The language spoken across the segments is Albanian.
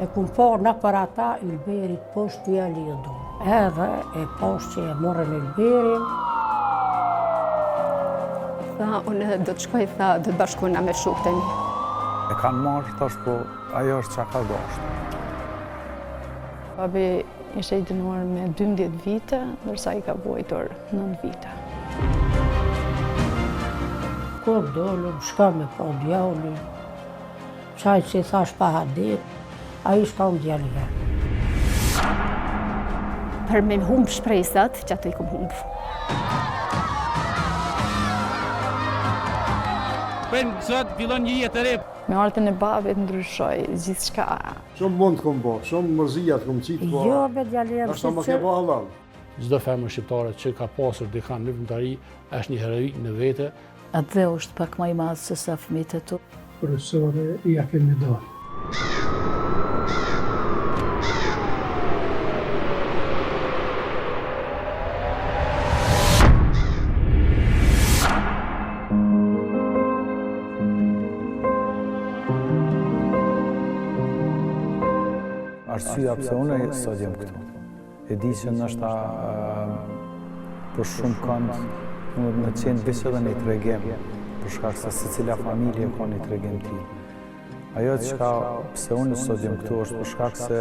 E kum po në për ata Ylberit poshtë t'ja lidu. Edhe e poshtë që e morën Ylberin. Tha, unë do të shkoj, tha, do të bashkojna me shokët e mi. E kanë marrë, thash po, ajo është që ka dashtë. Babi ishte i dënuar me 12 vite, ndërsa i ka vuajtur 9 vite. Kur dollëm, shka me po djallin, qaj që i thash pa hadit, a i shka unë djallin. Për me humbë shpresat, që ato i kom humbë. Për sot fillon një jetë të re. Me artën e babit ndryshoj gjithë shka. Shumë mund të kom bo, shumë mërzia të kom qitë po. Jo, be djallin, Ashtë më ke bo halal. Çdo femër shqiptare që ka pasur dikan në lëvëndari është një heroik në vete. Atë dhe është pak më i madhë se sa fëmijët e tu. Profesore, ja kemi dalë. Arsyeja pse unë sot jam këtu. E di që ndoshta për shumë kënd mund të qenë veç edhe një tregim, për shkak se secila familje ka një tregim tillë. Ajo çka pse unë sot jam këtu është për shkak se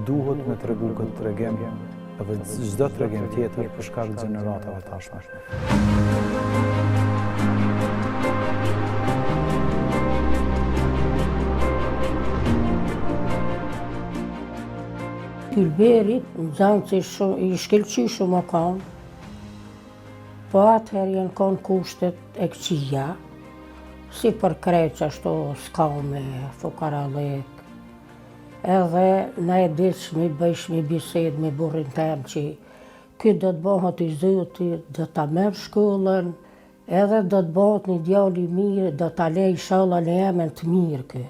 duhet me tregu këtë tregim, edhe çdo tregim tjetër për shkak të gjeneratave tashme. Ylberit, në zanë që i shkelqy shumë o kanë, po atëherë jenë konë kushtet e këqia, si për kreq ashtu skame, fukarallek, edhe na e dish me bëjsh me bised me burrin tem që këtë do të bëhet i zyti, do të merë shkollën, edhe do të bëhet një djalli mirë, do të lej shala në emën të mirë kë.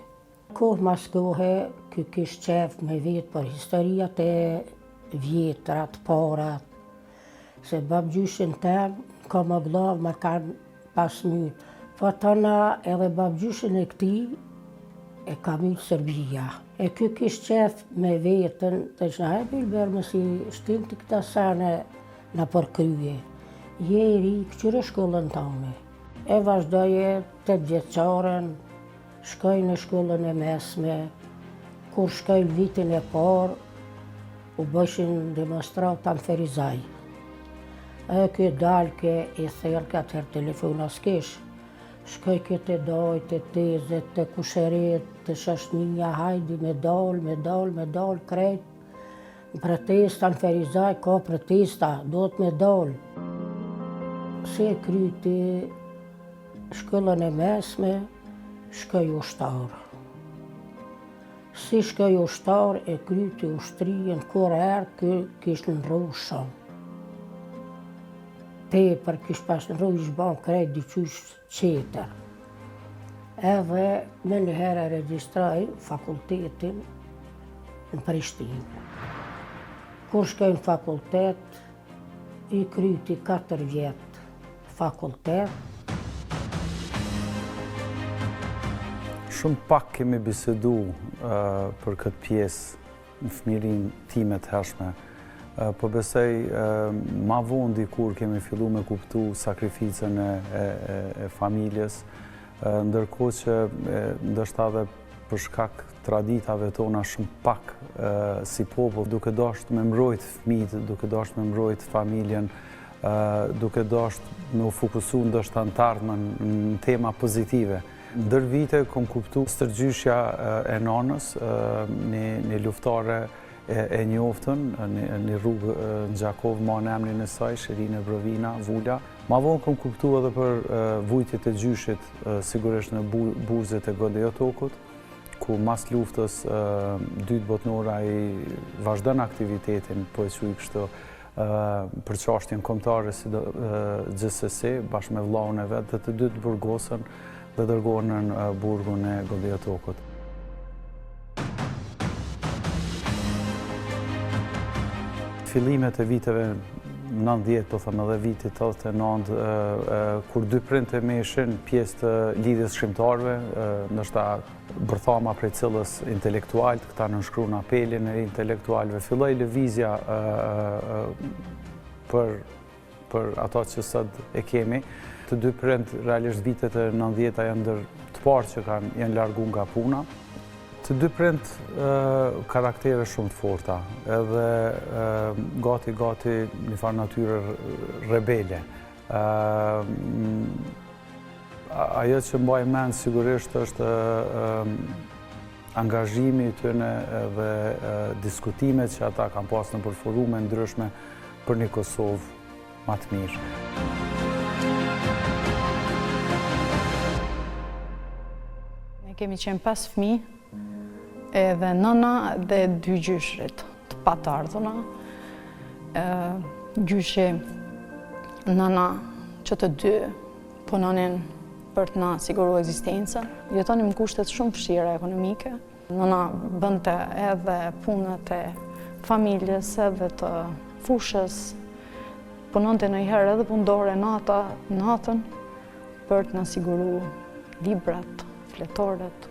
Kohë mas kohë, kë kishë qef me vetë për historiat e vjetra, të parat, se babgjyshin tem, ka më vllavë më kanë pas mytë. Po tëna edhe babgjyshin e këti e ka mytë Serbia. E kë kishë qef me vetën, të që na e Ylber më si shtim të këta sene në përkryje. Je i ri, këqyre shkollën tame. E vazhdoje 8 vjeçaren, shkoj në shkollën e mesme, kur shkoj vitin e parë, u bëshin demonstrata në Ferizaj. E kjo dalke i therë atëherë telefona s'kesh. Shkoj këtë dojt, të tezet, të kusheret, të shashninja, hajdi me dal, krejt. Në protesta në Ferizaj, ka protesta, do të me dal. Se kryti shkollën e mesme, shkoj ushtarë. Si shkoj ushtarë e kryti ushtrien, kur erë kë kishtë në rrugë shumë. Tepër kishtë pas në rrugë ishtë banë krejt diqysh qeter. Edhe me njëherë e registraj fakultetin në Prishtinë. Kur shkoj në fakultet, i kryti 4 vjetë fakultet. Shumë pak kemi bisedu për këtë pjesë në fëmirin time të hershme, po besoj ma vonë dikur kemi fillu me kuptu sakrificën e familjes, ndërkohë që ndoshta edhe për shkak traditave tona shumë pak si popull, duke dashur me mbrojt fëmijët, duke dashur me mbrojt familjen, duke dashur me u fokusu ndoshta në të ardhmen në tema pozitive. Ndër vite kom kuptu stërgjyshja e nanës, një luftare e njoftën, një rrugë në Gjakov, ma në emrin e saj, Shirine Brovina, Vula. Ma vonë kom kuptu edhe për vujtjet e gjyshit, sigurisht në burzet e Godeja Tokut, ku mas luftës dytë botnora i vazhdon aktivitetin, po e që i kështu për çështjen kombëtare si GSS, bashkë me vllahun e vet, dhe të dytë burgosën dhe dërgohen në burgun e Godeja Tokut. Fillimet e viteve 90, po thëmë edhe vitit 89, kur dy prindë me ishin pjesë të lidhjes shkrimtarëve, ndoshta bërthama prej cilës intelektualët, këta nënshkruan apelin e intelektualëve, filloi lëvizja për ato që sot e kemi. Të dy prindë realisht vitet e 90-a janë ndër të parë që janë largu nga puna. Të dy prindë karaktere shumë të forta, edhe gati një farë natyre rebele. Ajo që mbaj mend sigurisht është angazhimi i tyre edhe diskutimet që ata kanë pas në forume ndryshme për një Kosovë më të mirë. Ne kemi qenë 5 fëmijë, edhe nëna dhe 2 gjyshrit të patardhuna. Gjyshi nëna që të 2 punonin për të na siguru ekzistencën. Jetonim në kushtet shumë vështira ekonomike. Nëna bënte edhe punët e familjes, edhe të fushës. Punonte ndonjëherë edhe punëdore natën për të na siguru librat, fletoret,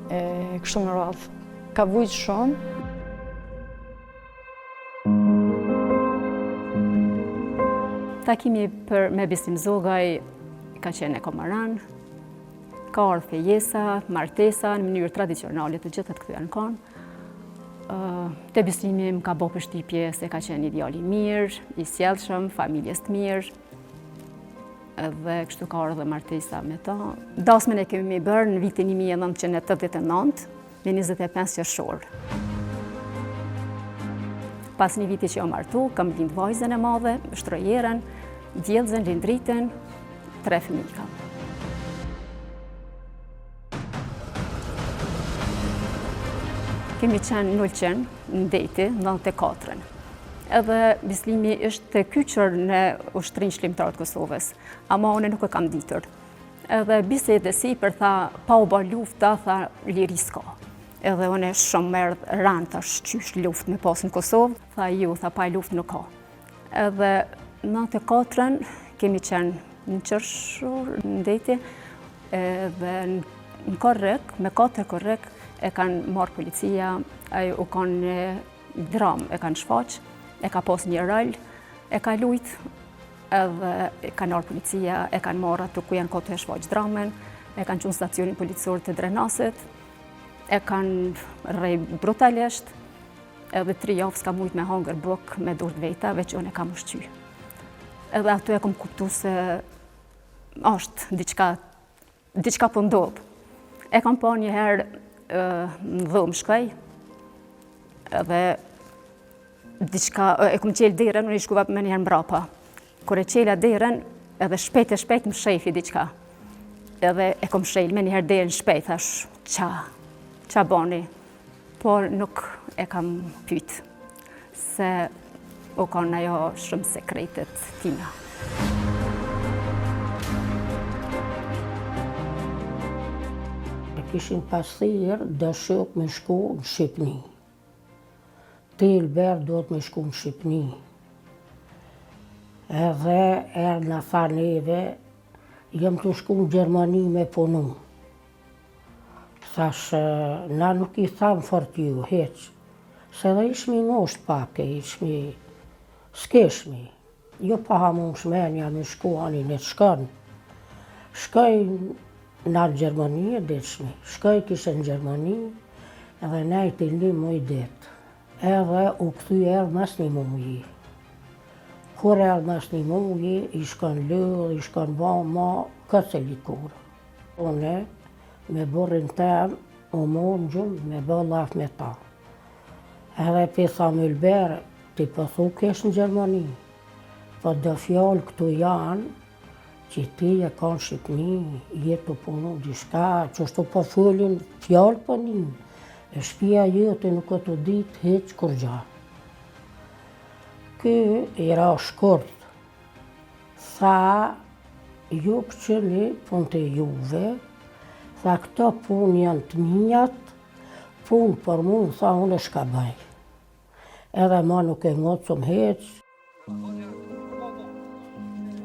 kështu me radhë. Ka vujt shumë. Takimi me Bislim Zogaj ka qenë e komaran, ka ardhur fejesa, martesa në mënyrë tradicionale, të gjitha të kthyen në kon. Te Bislimi më ka bërë përshtypje se ka qenë ideal i mirë, i sjellshëm, familjes të mirë. Dhe kështu ka ardhur dhe martesa me ta. Dasmën e kemi bërë në vitin 1989, me 25 qershor. Pas një viti që jam martu, kam lind vajzën e madhe, shtrojerën, djellëzën, lindritën, 3 fëmijë kam. Kemi qenë nullqen në deti, në 94-ën. Edhe Bislimi është të kyçur në Ushtrinë Shlimtare të Kosovës, ama unë nuk e kam ditur. Edhe bisede si për tha, pa u bë lufta, tha liri s'ka. Edhe unë shumë merë ranë, thash qysh luftë me pas në Kosovë, tha ju, tha pa luftë nuk ka. Edhe në 94-ën kemi qenë në qershor, në deti, edhe në korrek, me 4 korrek, e kanë marrë policia, u kanë dram, e kanë shfaq, e ka pas një rol, e ka lujt, edhe e kanë marrë policia, e kanë marrë atë ku janë kote e shfaq dramen, e kanë qenë stacionin policor të Drenasit, e kanë rrej brutalisht, edhe 3 javë s'ka mujt me hangër buk me dorë veta, veç unë e kam ushqy. Edhe aty e kom kuptu se është diçka po ndodh. E kam pa një herë në dhëmë shkaj, edhe e kom qelë derën, unë i shkuva me njëherë mbrapa. Kur e qela derën, edhe shpejt më shefi diçka. Edhe e kom shel me njëherë derën shpejt, thash, qa bani? Por nuk e kam pyet, se u kanë ajo shumë sekretet tina. Kishin pas thirr dashur me shku në Shqipni. Ti Ilber duhet me shku në Shqipni. Edhe erdhna tha neve, jem të shku në Gjermani me punu. Thash, na nuk i tham fort ju, heq. Se dhe ishmi ngosht pak, s'keshmi. Jo pa hamun shmenja me shku anin e të shkën. Shkoj në Gjermani e detshmi. Shkoj kishe në Gjermani, edhe nejti një muj det. Edhe u këthy erë mas një muji. Kur erë mas një muji, i shkon lërë, i shkon ma këtë e likur. Une, me burrin tem, u morë në gjumë me bë laf me ta. Edhe pi tha Ilber, ti pëthu kesh në Gjermani. Po do fjallë këtu janë, që ti e kanë Shqipni, jetë të punu dishka, që është të po thullin fjallë për një. E shpia jetë nuk e të ditë heq kur gja. Ky i ra shkurt. Tha, ju pëqëni punë të juve, tha këto punë janë të minjat, punë për mu, tha unë shka bëj. Edhe ma nuk e ngocëm heq.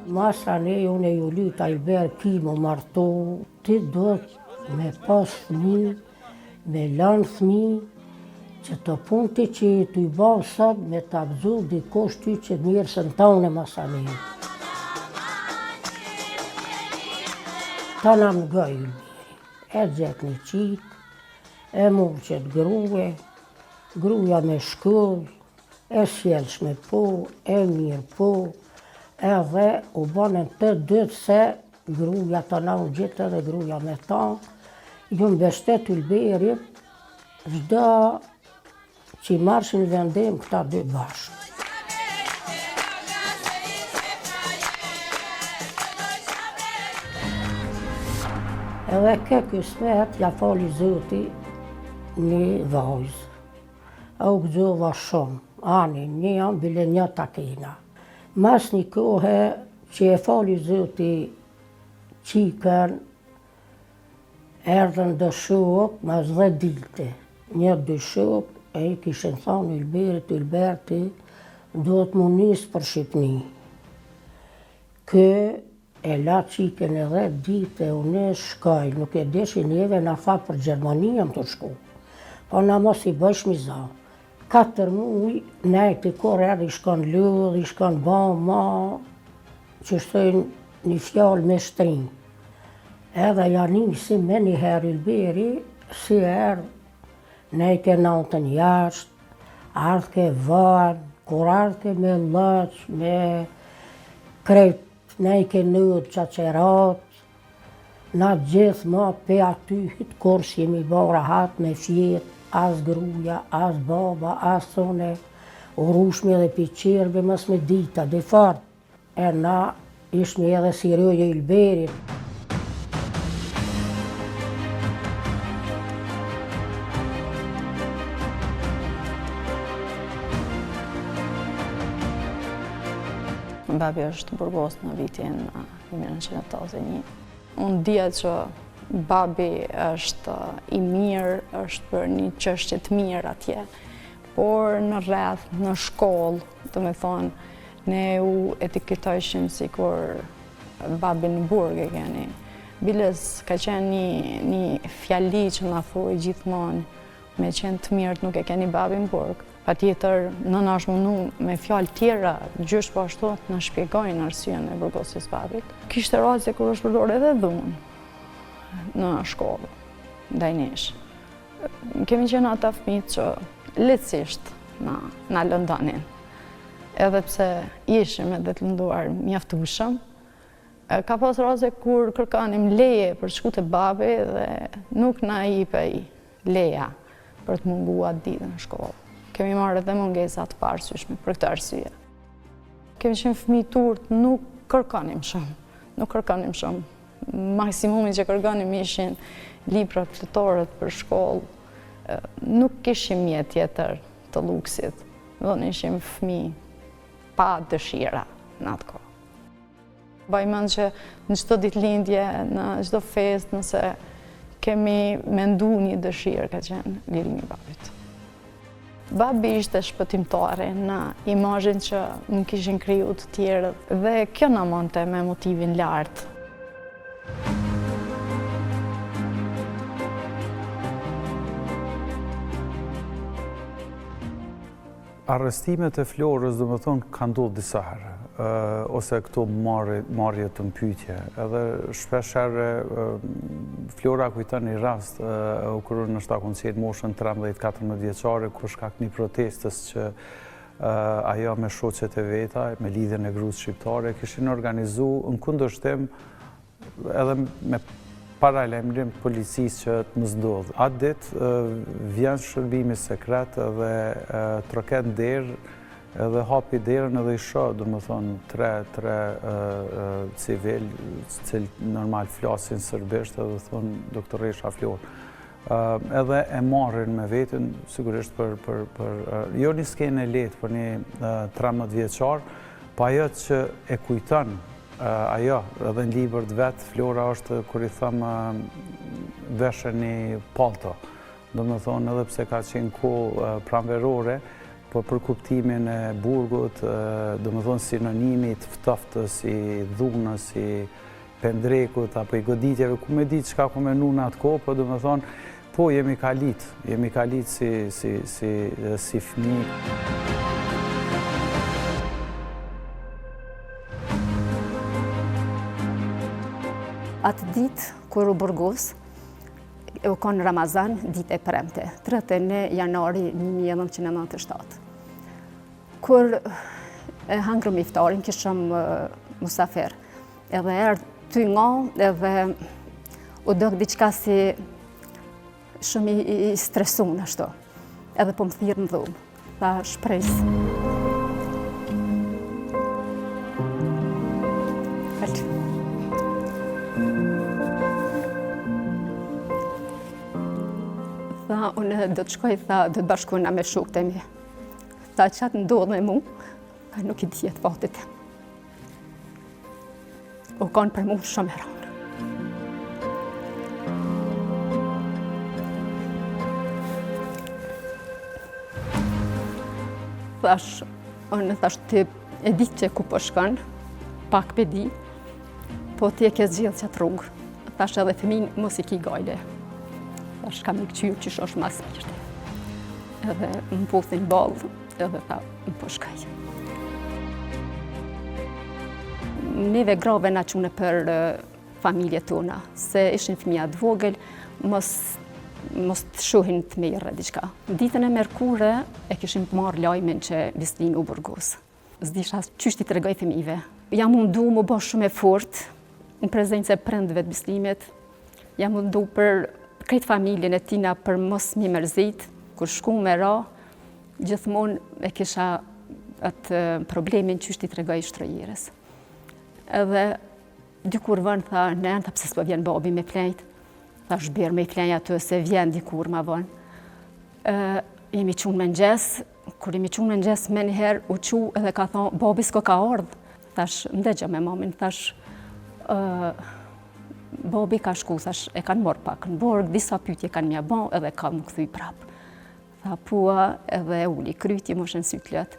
Masa ne, unë ju lyta Albert ki më martu, ti do me pas fëmi, me lanë fëmi, që të punti që t'u i bavë sot me t'abzu dikosh ty që mirë së në taune masa ne. Ta na më gëjë, e gjek një qitë, e mund që gruja me shkull, e sjelshme po, e mirë po, edhe u banën të dytë se gruja të na u gjithë edhe gruja me ta, ju mbeshtet Ylberit, çdo që i marshin vendim këta dy bashkë. Edhe ke kismet, ja fali Zoti një vajzë. E u gëzova shumë, ani, një janë bile një takina. Mas një kohë që e fali Zoti qikën, erdhen dë shok, mas 10 dilte. Një dy shok, e i kishen thonë Ylberti, do të mu nisë për Shqipni. Kë e la qikën e 10 dite, unë shkaj, nuk e deshi njeve na tha për Gjermanijem të shku. Po na mos i bësh miza. 4 muj, nejti kore edhe i shkon lëdh, i shkon ma, që shtojnë një fjallë me shtrinj. Edhe janë nisim me një herë Ylberi, si herë, nejke natën jashtë, ardhke vanë, kur ardhke me lëq, me krejt, nejke nëtë qaqerat, na gjithë ma pe aty hitë kurs jemi ba rahat me fjetë, as gruja, as baba, as thone, u rushme dhe piqirbe mës me dita, dhe fartë. E na ishme edhe si rëje Ylberit. Babi është burgos në vitin 1981. Unë dhja që babi është i mirë, është për një çështje të mirë atje, por në rreth, në shkollë, të me thonë, ne u etiketojshim si kur babi në burg e keni. Biles ka qenë një fjali që na thuaj gjithmonë, me qenë të mirët nuk e keni babi në burg. Pa tjetër, nëna është mundu me fjallë tjera, gjysh po ashtu, në shpjegojnë arsyen e burgosis babit. Kishte raste kur është përdor edhe dhunë në shkollë, ndaj nesh. Kemi qenë ata fëmijë që lehtësisht na lëndonin. Edhe pse ishim edhe të lënduar mjaftueshëm, ka pas raste kur kërkanim leje për të shku te babi dhe nuk na jepej leja për të munguar ditën në shkollë. Kemi marrë edhe mungesa të parësyshme për këtë arsye. Kemi qenë fëmijë turp, nuk kërkonim shumë. Maksimumi që kërkonim ishin librat fletorët për shkollë. Nuk kishim jetë tjetër të luksit. Do në ishim fëmijë pa dëshira në atë kohë. Baj mend që në çdo ditëlindje, në çdo festë, nëse kemi mendu një dëshirë, ka qenë lirimi i babit. Babi ishte shpëtimtare në imazhin që më kishin kriju të tjerët dhe kjo na monte me motivin lartë. Arrestimet e Florës, do më thonë, ka ndodhur disa herë, ose këto marrje të mpytje. Edhe shpesherë Flora kujton një rast, u kur në shtakoncet moshën 13-14 vjeçare, kur shkak një protestës që ajo me shoqet e veta, me lidhjen e gruas shqiptare, kishin organizu në kundërshtim edhe me paralajmërim policisë që të mos ndodhë. Atë ditë vjen shërbimi sekret dhe troket derë edhe hapi derën edhe i shoh, do më thonë, tre civil, cilë normal flasin sërbisht edhe thonë doktoresha Florë. Edhe e marrin me vetën, sigurisht për jo një skenë e letë për një 13 vjeçar, pa ajo që e kujton, ajo, edhe në libër të vetë, Flora është, kur i thëmë, veshë një palto. Do më thonë, edhe pse ka qenë kohë pranverore, po për kuptimin e burgut, do më thonë sinonimit, ftoftës, si dhunës, si pendrekut, apo i goditjeve, ku me ditë çka ku me nuna atë kohë, po do më thonë, po jemi kalit si fëmijë. Atë ditë, kur u burgos, u konë Ramazan, ditë e premte, 31 janari 1997. Kur e hangrëm iftarin, kishëm musafer, edhe erdhë ty nga, edhe u dëgë diqka si shumë i stresun ashtu, edhe po më thirë në dhumë, tha shpresë. Tha, unë do të shkoj, tha, do të bashkojna me shokët e mi. Tha, qatë ndodhë me mu, tha, nuk i dijet fatit. U kanë për mu shumë heronë. Thash, unë thash, ti e ditë që ku po shkon, pak pe di, po ti e ke zgjidhë qatë rrugë. Thash edhe fëmin, mos i ki gajle. Thash, kam i këqyrë që shosh mas mirë. Edhe më pothin balë, edhe tha, më po shkaj. Neve grave na qune për familje tona, se ishin fëmija të vogël, mos të shohin të merë diçka. Ditën e mërkure e kishim të marrë lajmin që Bislimi u burgos. S'disha qysh t'i tregoj fëmijëve. Jam mundu më bë shumë e fort në prezencë e prindëve të Bislimit. Jam mundu për krejt familjen e tina për mos mi mërzit, kur shku me ra, gjithmonë e kisha atë problemin qysh t'i tregoj shtrojerës. Edhe dikur vën tha, nën, tha pse s'po vjen babi me flejt. Tha shbirë me i flenja aty se vjen dikur ma vën. Jemi qunë me nxes, kur jemi qunë me nxes me njëherë u qu edhe ka thonë, babi s'ko ka ardhë. Thash, mdegja me mamin, thash, babi ka shku, thash, e kanë morë pak në borg, disa pyetje kanë mja ban edhe ka më këthuj prapë. Tha pua edhe uli kryti, moshën sytë lëtë.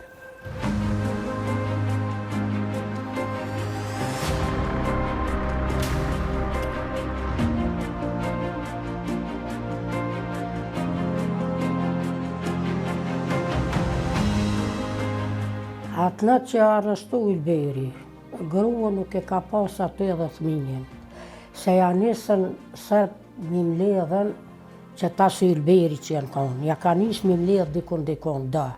Atë natë që arrestu Ilberi, grua nuk e ka pas atë edhe thminjen, se ja nisën sërt mi mledhen që ta së Ilberi që janë konë, ja ka nisë mi mledh dikon da.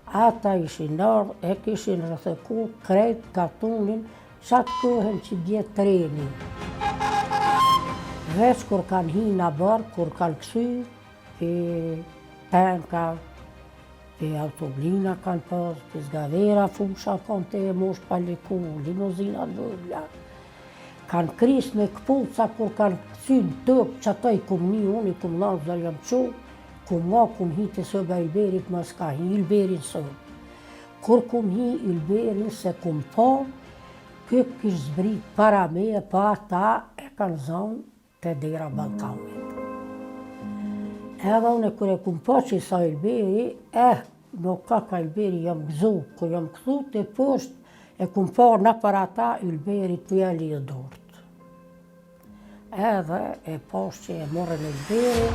Ata ishin ardhë, e kishin rëthëku krejt katunin qatë kohën që djetë treni. Veç kur kanë hi në barë, kur kanë kësy, penka, pe autoblina kanë pas, pe zgavera fusha kanë te mosh paliku, limozina vëlla. Kanë kris me këpuca kur kanë kësyn tëp që ata i kum një, unë i kum lanë zër jam qo, kum nga kum hi të sëba Ilberit mas ka hi Ilberin sëbë. Kur kum hi Ilberin se kum pa, këtë kishë zbrit para me e pa ata e kanë zanë të dera Balkanit. Edhe unë kër e kum pa që i sa Ilberi, nuk ka Ilberi jam gëzu, kër jam këthu të poshtë e kum pa në për ata Ilberi të jali e dorët. Edhe e poshtë që e morën Ilberi,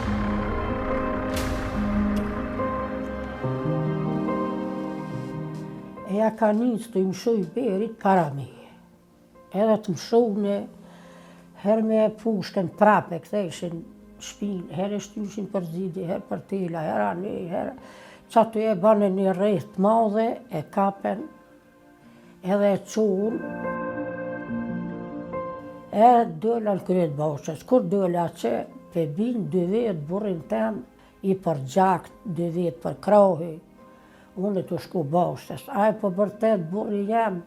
e ja ka njës të mshu Ilberit Karameje. Edhe të mshu në her me pushken prape, këtheshin shpinë, herë e shtyshin për zidi, herë për tela, herë anë, herë që aty e banë një rreth madhe, e kapen, edhe e qunë, e dëllën kryet bashkës. Kur dëllë që pe binë 2 vetë burrin tem, i për gjakt, 2 vetë për krahi, unë të shku bashkës. Ajë për bërtet burri jem,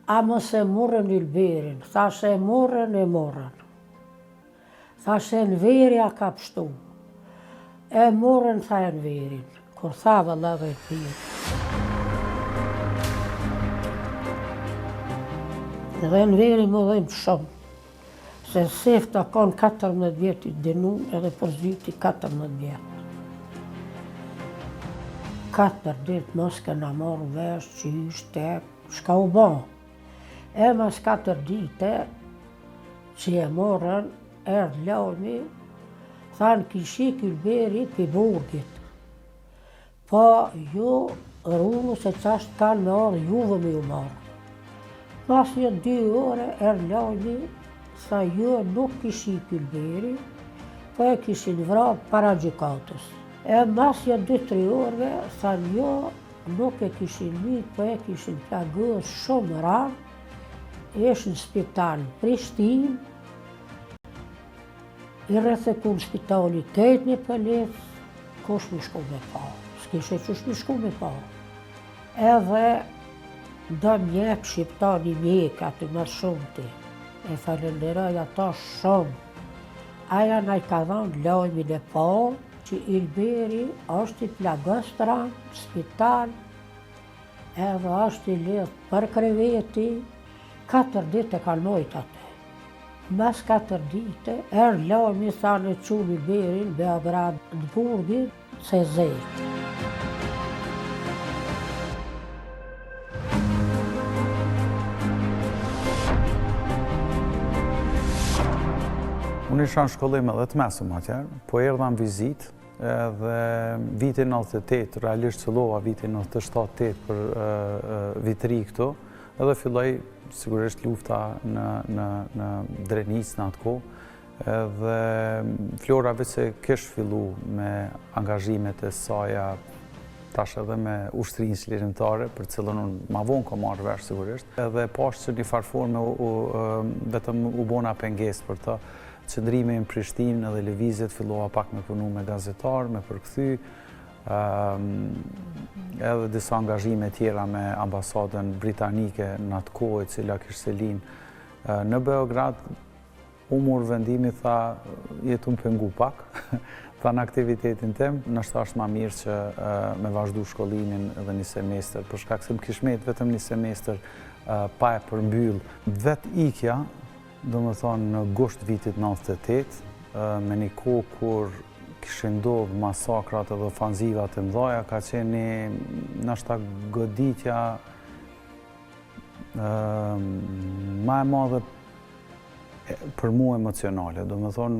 a mos e murën Ilberin, thash e murën. Thash e në veri a ka pështu. E morën tha e në verin, kur tha vëlla dhe të pirë. Dhe në veri më dhejmë shumë, se sefta kanë 14 vjetë i denu edhe për zyti 14 vjetë. 4 ditë mos kena marrë vesh që ishte shka u ba. E mas 4 dite që e morën, erdhë lajmi, thanë kishi Kylberi pi burgit. Po ju rrunu se qashtë kanë me ardhë juve me ju marrë. Pas një 2 ore erdhë lajmi, tha ju nuk kishi Kylberi, po e kishin vrarë para gjykatës. E mas një 2-3 orëve, thanë jo, nuk e kishin lyt, po e kishin plagës shumë rarë, ishë në spital në Prishtinë, i rrethekun spitali këtë një pëlec, kush mi shku me pa, s'kishe qysh mi shku me pa. Edhe do mjek shqiptari mjek aty më shumë ti, e falenderoj ata shumë. Aja na i ka dhënë lajmin e parë që Ilberi është i plagostra në spital, edhe është i lidhë për kreveti, 4 ditë e kanë mojt atë. Mas 4 dite, erdhë lajmi thanë e qunë Ilberin Beograd në burgin se zejtë. Unë isha në shkollim edhe të mesëm atjerë, po erdha në vizit edhe vitin 98, realisht cëllova vitin 97-8 për vitëri këto, edhe filloj sigurisht lufta në Drenis në atë kohë, edhe Flora vetë kesh fillu me angazhimet e saja, tash edhe me ushtrinë çlirimtare, për cilën unë ma vonë ka marrë vesh sigurisht, edhe pashtë që një farforme vetëm u bona pengesë për të. Qëndrimi në Prishtinë edhe lëvizjet fillova pak me punu me gazetar, me përkthy, edhe disa angazhime tjera me ambasadën britanike në atë kohë, e cila kishte linë në Beograd. U mor vendimi, tha, jetu më pengu pak, tha në aktivitetin tem, nështë është ma mirë që me vazhdu shkollimin edhe një semestër, për shkak se më kishmet vetëm një semestër pa e përmbyll. Vet ikja, do më thonë në gusht vitit 98, me një kohë kur kishin ndodhë masakrat edhe ofanzivat e mdhaja, ka qenë nështë goditja ma e madhe për mu emocionale. Do më thonë,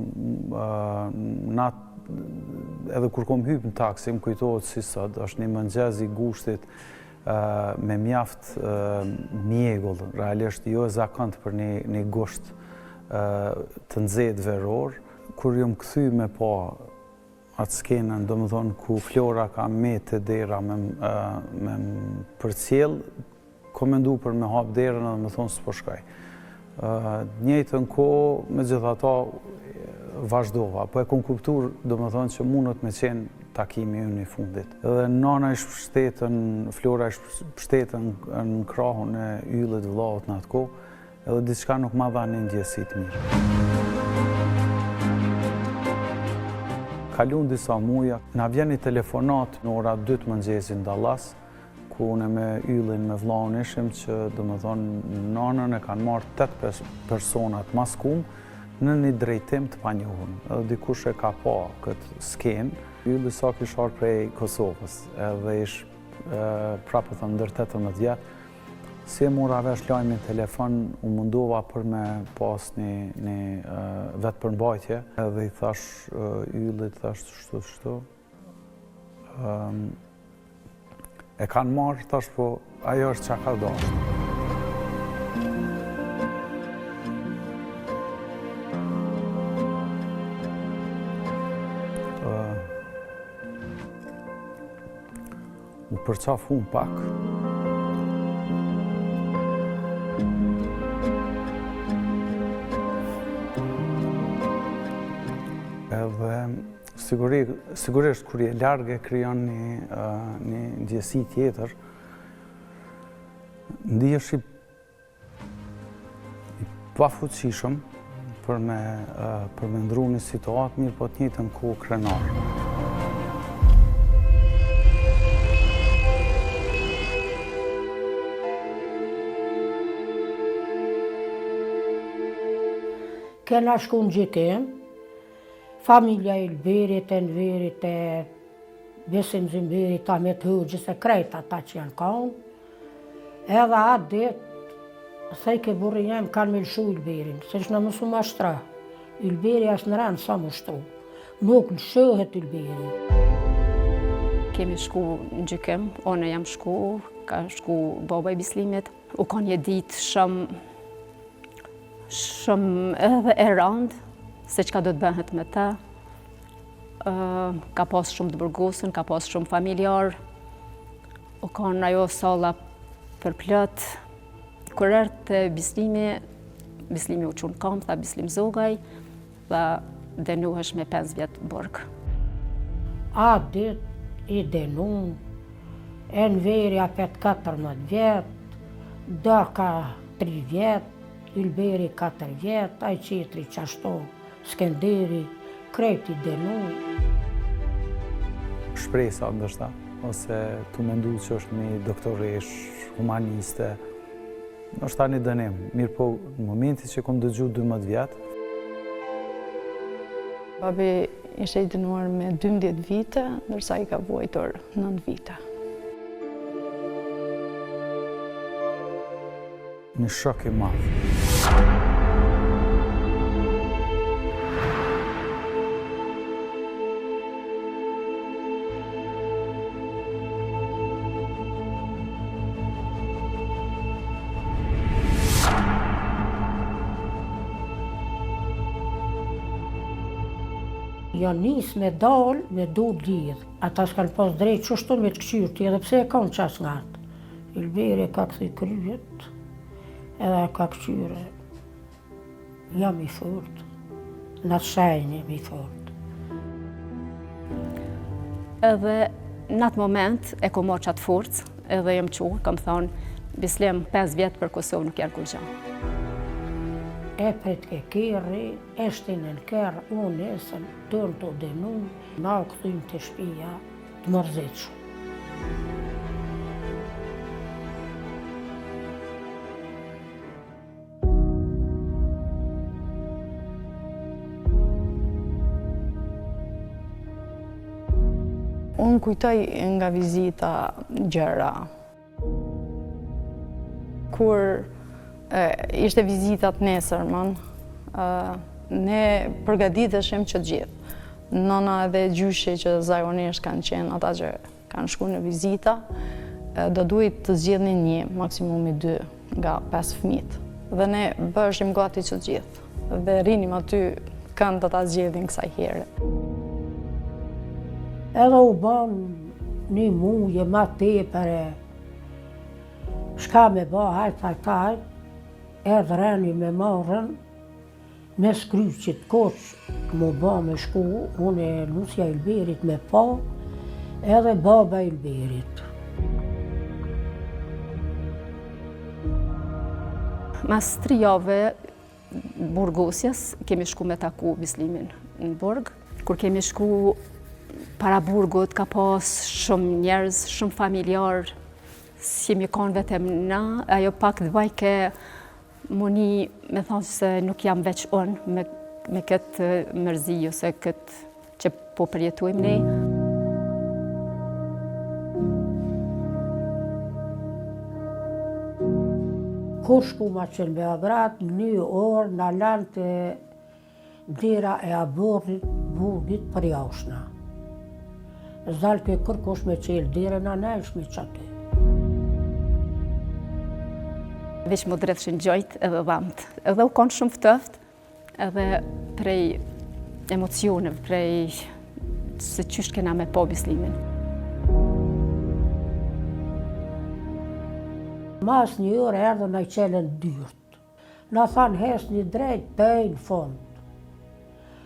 edhe kur kom hypë në taksi, më kujtohet si sot, është një mëngjes i gushtit me mjaft mjegull, realisht jo e zakant për një gusht të nxehtë veror. Kur jom kthy me pa atë skenën, do më thonë, ku Flora ka me të dera me përcjell, komendu për me hap derën edhe me thonë s'po shkoj. Njëjtën kohë, me gjithata vazhdova, po e kom kuptuar, do më thonë, që mundët me qenë takimi unë i fundit. Edhe nana ishtë pështetën, Flora ishtë pështetën në krahun e yllit vllaut në atë kohë, edhe diçka nuk ma dha një ndjesit mirë. Kalun disa muja, na vjen një telefonat në ora 2 të mëngjesit në Dallas, ku unë me yllin me vllaun ishim që, do më thonë, nanën e kanë marrë 8 personat maskum në një drejtim të panjohur. Edhe dikush e ka pa këtë skenë. Ylli sa kishar prej Kosovës, edhe ish prapë të ndër 18 vjetë. Si e mora vesh lajmin telefon, u mundova për me pas një vetë përmbajtje, edhe i thash yllit, thash shtu. E kanë marrë, thash po, ajo është që ka dashur. U përqaf unë pak. Edhe sigurisht kur je largë e krijon një ndjesi tjetër, ndihesh i pafuqishëm për me ndru një situatë, mirë po të njëjtën kohë krenar. Kena shku në gjykim, familja Ilberit e Nverit Besim Zimbiri, ta me të hëgjës e krejt ata që janë kanë. Edhe atë ditë, thej ke burri jem kanë me lëshu Ilberin, se që në mësu ma shtra. Ilberi ashtë në rëndë sa më shtru. Nuk lëshohet Ilberi. Kemi shku në gjykim, one jam shku, ka shku baba i Bislimit. U ka një ditë shumë edhe e randë, se çka do të bëhet me ta. Ka pas shumë të burgosën, ka pas shumë familjar. U ka në ajo salla për plët. Kur erdhi te Bislimi u qunë kam, tha Bislim Zogaj, dhe dënuhesh me 5 vjet burg. A dit i denun, e në verja pet 14 vjet, da ka 3 vjet, Ilberi 4 vjet, aj qetri qashto, Skenderi, krejt i denun. Shpresa ndoshta, ose tu mendu që është një doktoresh, humaniste, ndoshta një dënim. Mirë po, në momentit që kom dëgju 12 vjet. Babi ishte i dënuar me 12 vite, ndërsa i ka vuajtur 9 vite. Një shok i madh. Janë njës me dal, me du lidh. Ata s'kanë pas drejt qështu me të këqyrti, edhe pse e kanë qas nga atë. Ilberi ka këthi kryet, edhe ka këqyre. Jam i fort, në të shajnë jam i fort. Edhe në atë moment e kom marrë qatë forcë, edhe jem qu, kam thonë, Bislim 5 vjetë për Kosovë nuk janë kur gjë. E pret ke kërri, e shtinën kërë, unë esën, tërë të denu, na u këthym të shpia të mërzeqë. Unë kujtoj nga vizita gjëra. Kur ishte vizitat nesërmën, ne përgatiteshim që gjithë. Nona edhe gjyshi që zajonisht kanë qenë ata që kanë shku në vizita, do duhet të zgjedhnin 1, maksimumi 2 nga 5 fëmijët. Dhe ne bëshim gati që gjithë. Dhe rinim aty kanë të ta zgjedhin kësaj here. Edhe u ban një muje ma tepere, shka me ba, hajt, edhe reni me marrën, me skryqit koq, mu ba me shku, unë e Lucia Ilberit me pa, edhe baba Ilberit. Mas 3 jave burgosjes, kemi shku me taku Bislimin në burg. Kur kemi shku para burgut, ka pas shumë njerëz, shumë familjar, si mi kanë vetëm na, ajo pak dvajke muni me thonë se nuk jam veç unë me këtë mërzi ose këtë që po përjetuim ne. Kur shku ma qenë Beograd, 1 orë në lanë të dera e aborrit burgit për jashna. Zdalë ke kërkosh me qelë dire në nejshme që aty. Veç më drethshin gjojt edhe dhamt. Edhe u konë shumë ftëft, edhe prej emocione, prej se qysht kena me po Bislimin. Mas 1 orë erdhe në i qelen dyrt. Na thanë hes një drejt, pëjnë fond.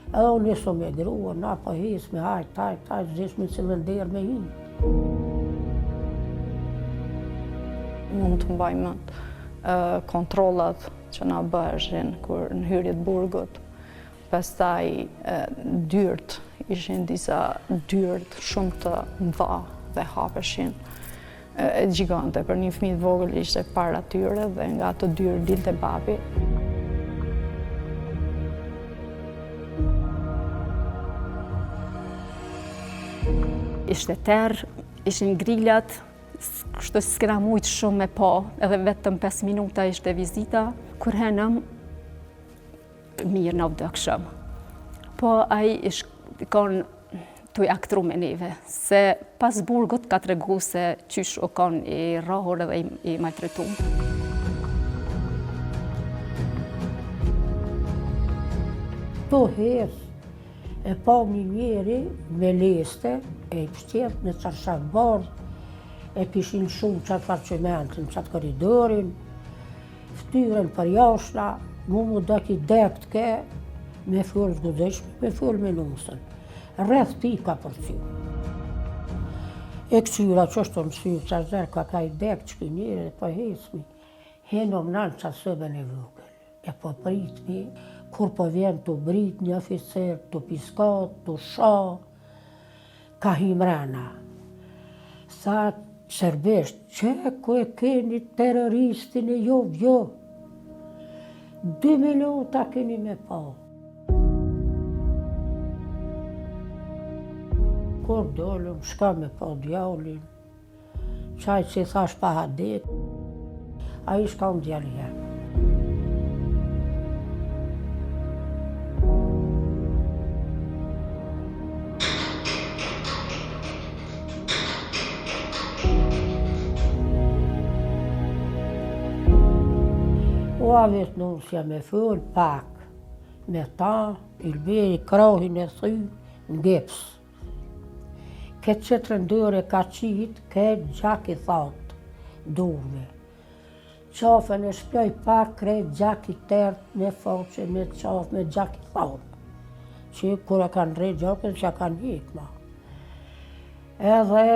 Edhe unë njëso me grua, na po hes me hajt, zesh me cimenderë me hinë. Mund të mbajmë kontrollat që na bëshin kur në hyrjet burgut. Pastaj dyrt, ishin disa dyrt shumë të mdha dhe hapeshin. Gjigante, për një fëmijë të vogël ishte para tyre dhe nga ato dyrt dilte babi. Ishte terë, ishin grillat, kështu s'kena mujtë shumë me pa, edhe vetëm 5 minuta ishte vizita. Kur henëm, mirë në vdëkshëm. Po ai konë të aktru me neve, se pas burgut ka të regu se qysh o konë i rrahur edhe i maltretum. To herë e pa një njeri me leste, e i pështjet në qarshaf bardh, e pishin shumë qatë parqementin, qatë koridorin, ftyren për jashta, mu daki dekt ke, me fërë zgudeshme, me fërë me nusën. Rreth pika për ty. E këqyra që është të mësyrë, që është dherë ka i dekt që njëre, po hecmi. Henom nanë qatë sëbën e vëgël, e po pritmi, kur po vjen të brit një oficer, të piskat, të sha, ka himrena. Tha serbesht, që ku e keni terroristin e jo. 2 minuta keni me pa. Kur dollëm, shka me pa djallin, qaj që i thash pa hadet, a i shka në djallje. O avet nusja me fëll pak, me ta, Ilberi krahin e thy në geps. Këtë që të rëndëre ka qitë, këtë gjak i thatë, durve. Qafën e shpjoj pak, krejt gjak i tërtë, me faqe, me qafë, me gjak i thatë. Që kura kanë rejt gjakën, që kanë hikma. Edhe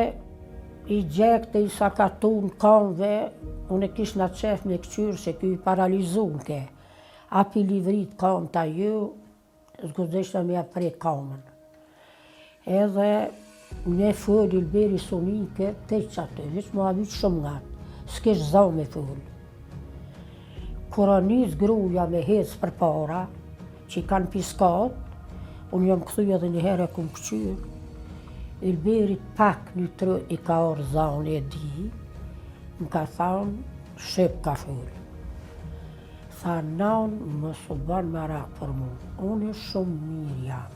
i gjekte i sakatun kanve, unë e kish në qef me këqyrë se kjo i paralizun ke. Api livrit kam ta ju, zgudeshta me apre kamën. Edhe me fëll Ilberi sonike, te që atë, veç mu avit shumë ngatë, s'kesh zau me fëll. Kura njës gruja me hec për para, që i kanë piskat, unë jam këthuj edhe një herë e kumë këqyrë, Ilberit pak një trë i ka orë zaun e di, më ka thanë, shep ka fëllë. Tha, nanë, më së banë me rak për mu, unë e shumë mirë jam.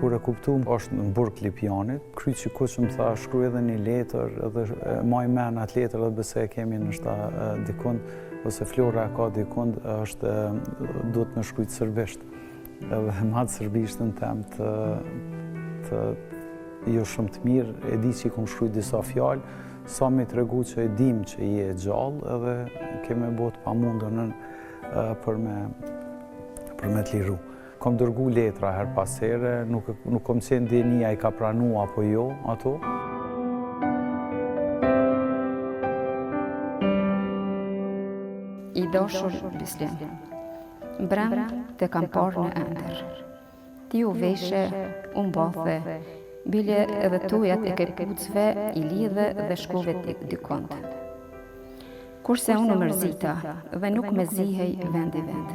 Kur e kuptum, është në burg Lipjanit, kryq që kuq më tha, shkruaj edhe një letër, edhe maj men atë letër, edhe bëse e kemi në shta dikund, ose Flora ka dikund, është duhet me shkrujt serbisht. Edhe madhë serbishtën tem të jo shumë të mirë, e di që i kom shkrujt disa fjallë, sa me të regu që e dim që i e gjallë, edhe keme botë pa mundën për me të liru. Kom dërgu letra her pas here, nuk kom qenë djenija i ka pranu apo jo ato. I dashur Bislem, brem të kam parë në ender. Ti u veshe, unë bathe, bile edhe tujat e kërpucve i lidhe dhe shkove të dikont. Kurse unë mërzita dhe nuk me zihej vendi vend.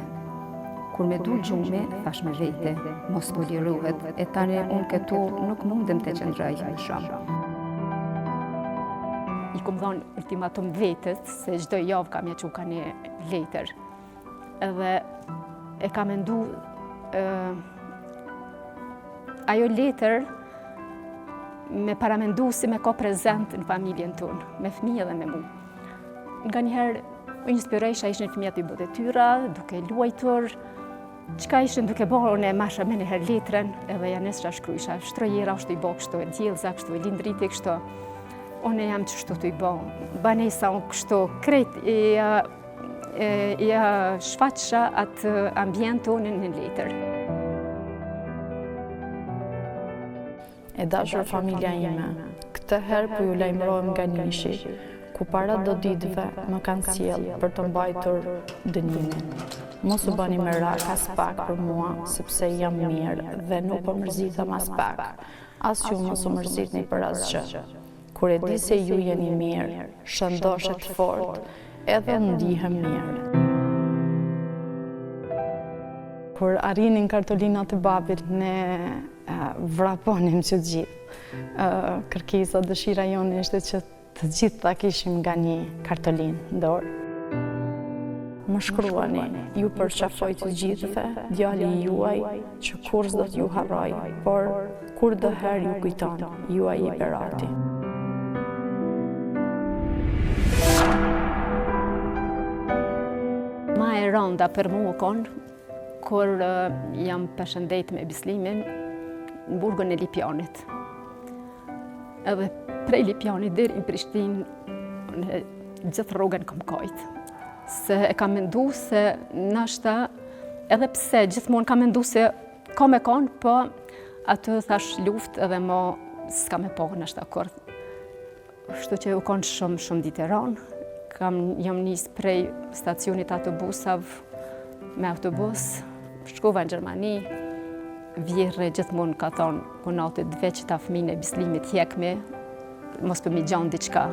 Kur me du gjume, thash me vete, mos po liruhet, e tani unë këtu nuk mundem të qëndraj më shumë. I kom dhonë ultimatum vetës, se çdo javë kam ja quka një letër. Edhe e ka mendu, ajo letër me paramendu si me ka prezent në familjen tonë, me fëmijë dhe me mu. Nga njëherë, u inspiresha ishin fëmijat i bodetyra, duke luajtur, qka ishin duke bërë, unë e masha me njëherë letrën, edhe janesha shkrujsha, shtrojera, është i bo kështu, e djelza, kështu, e lindriti kështu. Unë e jam qështu të i bo, banesa unë kështu, krejt i shfaqësha atë ambjentu unë në letër. E dashur familja ime, këtë herë për ju lajmërojmë nga Nishi, ku para do ditëve më kanë sjellë për të mbajtur dënimin. Mos u bani me rak as pak për mua, sepse jam mirë dhe nuk po mërzitem as pak. As ju mos u mërzitni për asgjë. Kur e di se ju jeni mirë, shëndoshet fort, edhe ndihem mirë. Kur arrinin kartolinat e babit, ne vraponim që të gjithë. Kërkesa, dëshira jonë ishte që të gjithë ta kishim nga një kartolinë në dorë. Më shkruani, ju përqafoj të gjithëve, djali juaj, që kur s'do t'ju harroj, por kur do herë ju kujton, juaj i Berati. Ma e rënda për mua konë, kur jam përshëndet me Bislimin në burgun e Lipjanit. Edhe prej Lipjanit deri në Prishtinë, në gjithë rrugën kam kajtë. Se e kam mendu se nashta, edhe pse gjithmonë kam mendu se ka me konë, po atë thash luft edhe mo s'ka me po nashta kur. Shtu që u konë shumë ditë e ranë. Jam nisë prej stacionit autobusav me autobus, shkova në Gjermani, vjerë gjithmonë ka thonë, ku natë dve që ta fëmijën e Bislimit hjekmi, mos për mi gjanë diqka.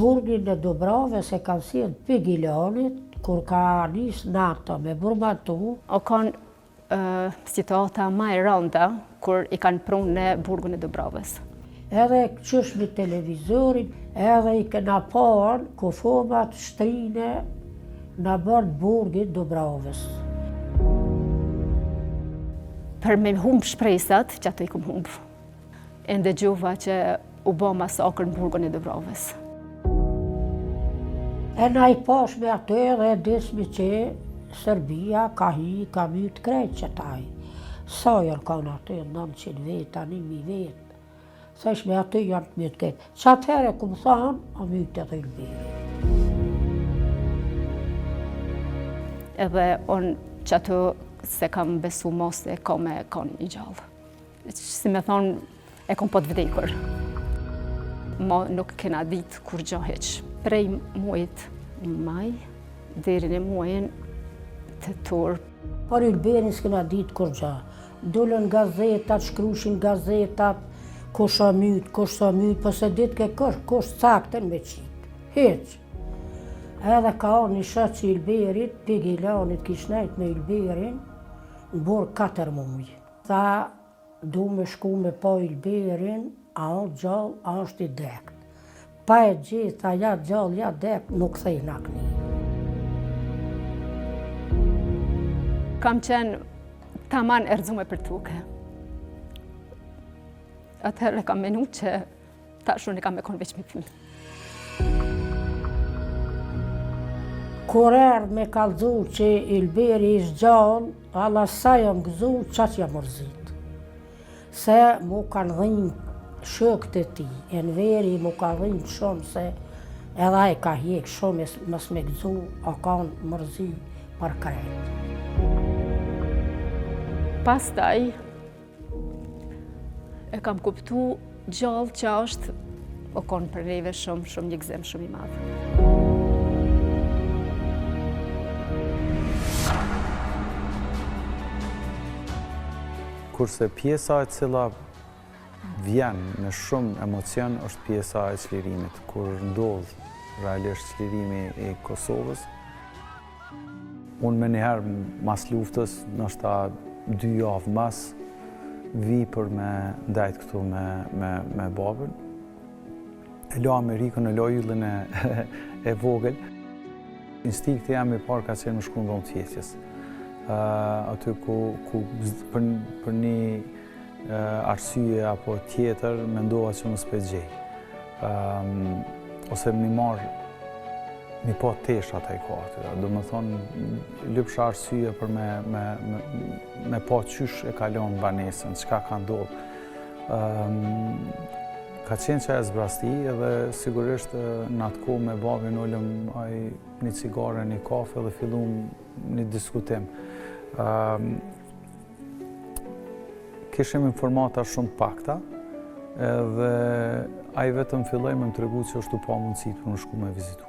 Burgin e Dobravës e kanë sjellë për Gilanit, kur ka nisë NATO me burmatu. O kanë situata ma e rënda, kur i kanë prunë në burgun e Dobravës. Edhe qysh me televizorin, edhe i këna parë kufomat shtrine në bërë burgin Dobravës. Për me humbë shpresat, që ato i kom humbë. E ndëgjova që u bo masakër në burgun e Dobravës. E na i pash me atë edhe dismi që Serbia ka mytë krejt që taj. Sa janë kanë atë 900 veta, 1000 vetë. Sa ish me atë janë të mytë krejt. Që atëherë këmë thanë, a mytë edhe Ylberi. Edhe unë që atë se kam besu mos e ka me kanë i gjallë. Si me thonë, e kom po të vdekur. Ma nuk kena ditë kur gjo heq. Prej muajit maj, deri në muajin të tur. Por Ylberin s'kena ditë kur gjo. Dullën gazetat, shkrushin gazetat, kush a mytë, po se ditë ke kush cakten me qitë. Heq. Edhe ka o një shatë që Ylberit, për Gilanit kishnajt me Ylberin, në borë 4 muaj. Tha, du me shku me po Ylberin, a o gjallë, a është i dekt. Pa e gjitha, ja gjallë, ja dekt, nuk thejna këni. Kam qenë taman erdzume për tuke. Atëherë kam menu që tashu në kam me konë veç me fëmi. Kur erdhë me kallëzu që Ylberi ishtë gjallë, alla sa jam gëzu, qatë jam mërzit. Se mu kanë dhinë shokët e ti, e në veri mu ka dhinë shumë se edhe ai ka hjek shumë mës me gëzu, a kanë mërzi për krejt. Pastaj, e kam kuptu gjallë që është o konë për neve shumë një gzem shumë i madhë. Kurse pjesa e cila vjen me shumë emocion është pjesa e çlirimit, kur ndodh realisht çlirimi i Kosovës. Unë me njëherë mas luftës, nështë 2 javë mas, vi për me ndajt këtu me babën. E la Amerikën, e la yllën e vogël. Instikti jam i parë ka qenë më shku në dhomë tjetjes. Aty ku për një arsye apo tjetër mendova që më s'pe gjej. Ose mi marë, mi po tesh ata i ka aty. Do më thonë, lypsha arsye për me po qysh e kalon banesën, qka ka ndodhë. Ka qenë që e zbrasti edhe sigurisht në atë kohë me babin ullëm një cigare, një kafe dhe fillum një diskutim. Kishim informata shumë pakta edhe ai vetëm filloj me më tregu që është pa mundësit për në shku me vizitu.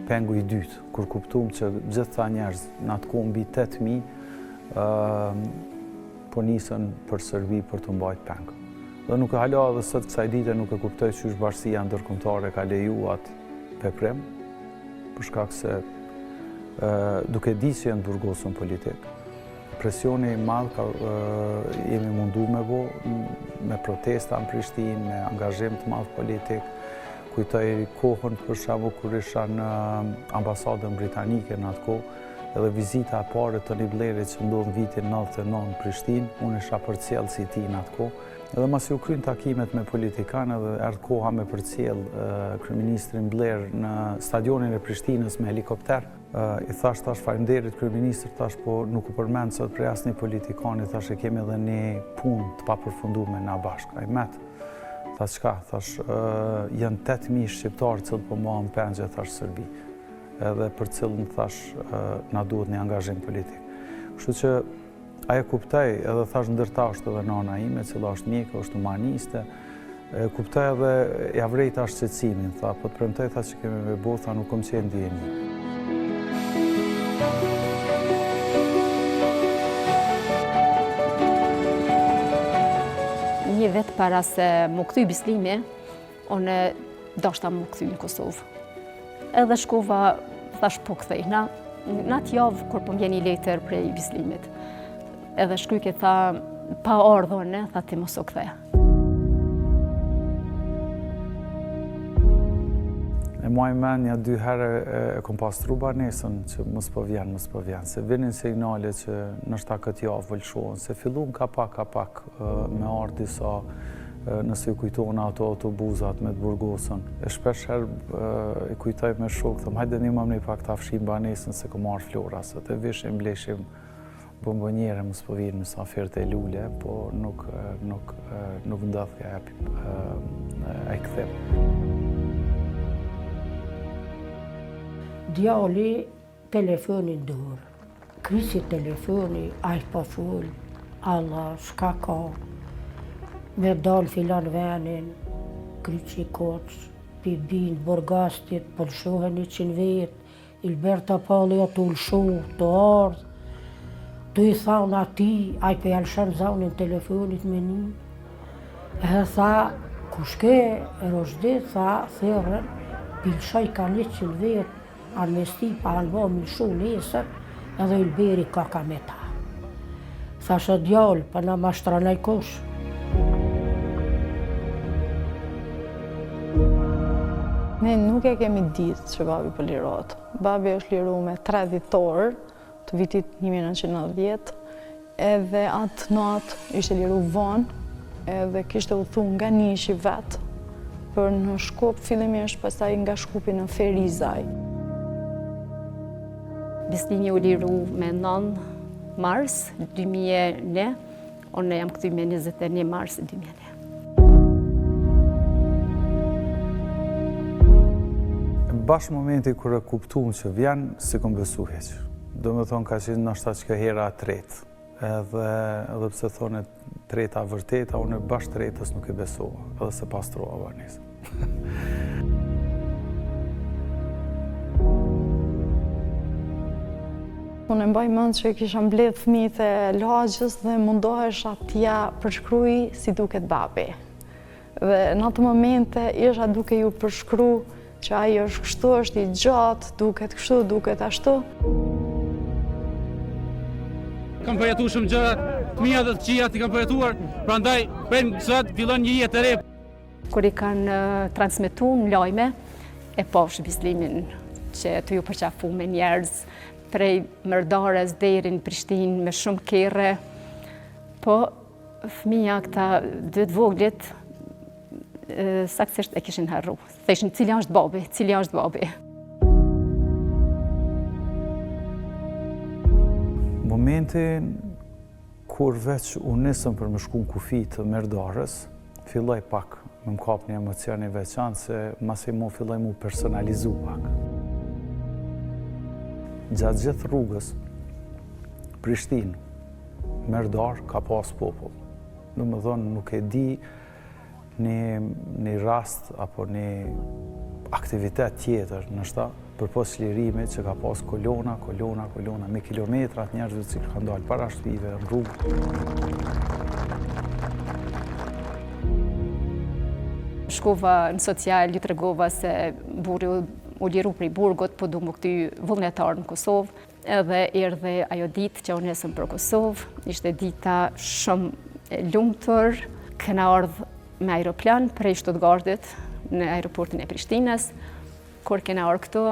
Pengu i dytë, kur kuptum që gjithë ta njerëz në atë kohë mbi 8.000 po nisën për Serbi për të mbajt pengë. Dhe nuk e hala dhe sot kësaj dite nuk e kuptoj që është bashkësia ndërkombëtare ka leju atë veprim, për shkak se duke di që janë burgosur politik. Presioni i madh jemi mundu me bo, me protesta në Prishtinë, me angazhim të madh politik. Kujtoj kohën për shembull kur isha në ambasadën britanike në atë kohë, edhe vizita e parë të Tony Blairit që ndodhi në vitin 99 në Prishtinë, unë isha përcjell si ti në atë kohë. Edhe masi u kryen takimet me politikanë dhe erdhi koha me përcjell kryeministrin Blair në stadionin e Prishtinës me helikopter. I thash faleminderit kryeministër, thash po nuk u përmend sot për asnjë politikani, thash e kemi edhe një punë të papërfunduar na bashkë. Ai met. Thash çka? Thash janë 8000 shqiptarë që po mohon pengje, thash Serbi. Edhe për cilën thash na duhet një angazhim politik. Kështu që ajo kuptoj, edhe thash ndërta është edhe nana ime, cila është mjekë, është humaniste, kuptoj edhe ja vrej tash shqetësimin, tha, po të premtoj tha që kemi me bo, tha nuk kom qenë ndjenjë. Një vetë para se më kthy Bislimi, unë dashta më kthy në Kosovë. Edhe shkova, thash po kthej, në atë javë kur po mbjeni letër prej Bislimit. Edhe shkryke tha, pa ardhone, tha ti mos o kthej. E muaj menja 2 herë e kom pastru banesën që mos po vjen. Se vinin signale që nështë ta këtë javë vëlshohen, se fillun ka pak me ardhë disa nëse ju kujtojnë ato autobuzat me të burgosën. E shpesh herë i kujtoj me shokë, thëmë hajde një më pak ta fshim banesën se kom marrë flora, se të vishim, bleshim bombonjere, mos po vinë mysafirët e lule, po nuk ndodh ka e kthim. Djali telefonin dorë, krysi telefoni, aj pa full, Allah, shka ka, me dal filan venin, kryqi koç, pibin, borgastit, pëlshohen 100 vet, Ilberta Palli atë ulshu, të ardhë, të i thaun ati, aj pe jalshan zaunin telefonit me një, e tha, kushke, e roshdit, tha, thërën, pilshaj ka 100 vet, armesti pa alba milshu nesër, edhe Ilberi ka me ta. Thashe djallë, pa na mashtranaj kosh. Ne nuk e kemi ditë që babi po lirohet. Babi është liru me 3 dhjetor të vitit 1990, edhe atë natë ishte liru vonë, edhe kishte u thu nga nishi vetë, për në Shkup fillimisht, pastaj nga Shkupi në Ferizaj. Bislimi u liru me 9 mars 2001, unë jam këthy me 21 mars 2001. Bashkë momenti kër e kuptuam që vjen, si kom besu heq. Do me thonë ka qenë nështë që ka hera tretë. Edhe pse thonë treta vërteta, unë bashkë tretës nuk e besova, edhe se pastrova banesën. Unë e mbaj mend që kisha mbledh fëmijët e lagjës dhe mundohesha t'ja përshkruaj si duket babi. Dhe në atë momente isha duke ju përshkru që ai është kështu, është i gjatë, duket kështu, duket ashtu. Kam përjetu shumë gjëra, fëmijat dhe të qijat i kam përjetuar, prandaj prej sot fillon një jetë e re. Kur i kanë transmetu në lajme, e posh Bislimin që të ju përqafu me njerëz, prej Mërdares deri në Prishtinë me shumë kerre, po fëmija këta 2 voglit saktësisht e kishin harru. Theshin cili është babi. Momentin kur veç unë nisëm për më shku në kufi të Mërdares, filloj pak me më kap një emocion i veçantë se masi mu filloj mu personalizu pak. Gjatë gjithë rrugës, Prishtinë, Merdar ka pas popull. Do më thonë, nuk e di një rast apo një aktivitet tjetër nështë për pos lirimit që ka pas kolona, me kilometrat njerëzve që kanë dalë para shtëpive në rrugë. shkova në social, ju tregova se burri u liru prej burgut, po du më këty vullnetar në Kosovë, edhe erdhe ajo ditë që unë nesëm për Kosovë, ishte dita shumë e lumtur, këna ardhë me aeroplan prej Stuttgartit në aeroportin e Prishtinës. Kur kena orë këtu,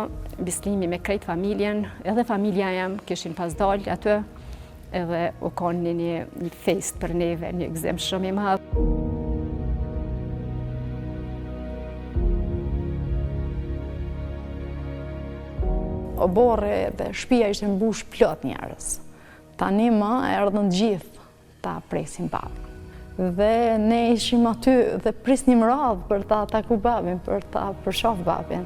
Bislimi me krejt familjen, edhe familja jam kishin pas dalë aty, edhe u konë një fest për neve, një gëzim shumë i madhë. O borë dhe shtëpia ishte mbush plot njerëz. Tani më erdhën gjithë ta presin babën. Dhe ne ishim aty dhe prisnim radhë për ta taku babin, për ta përshoh babin.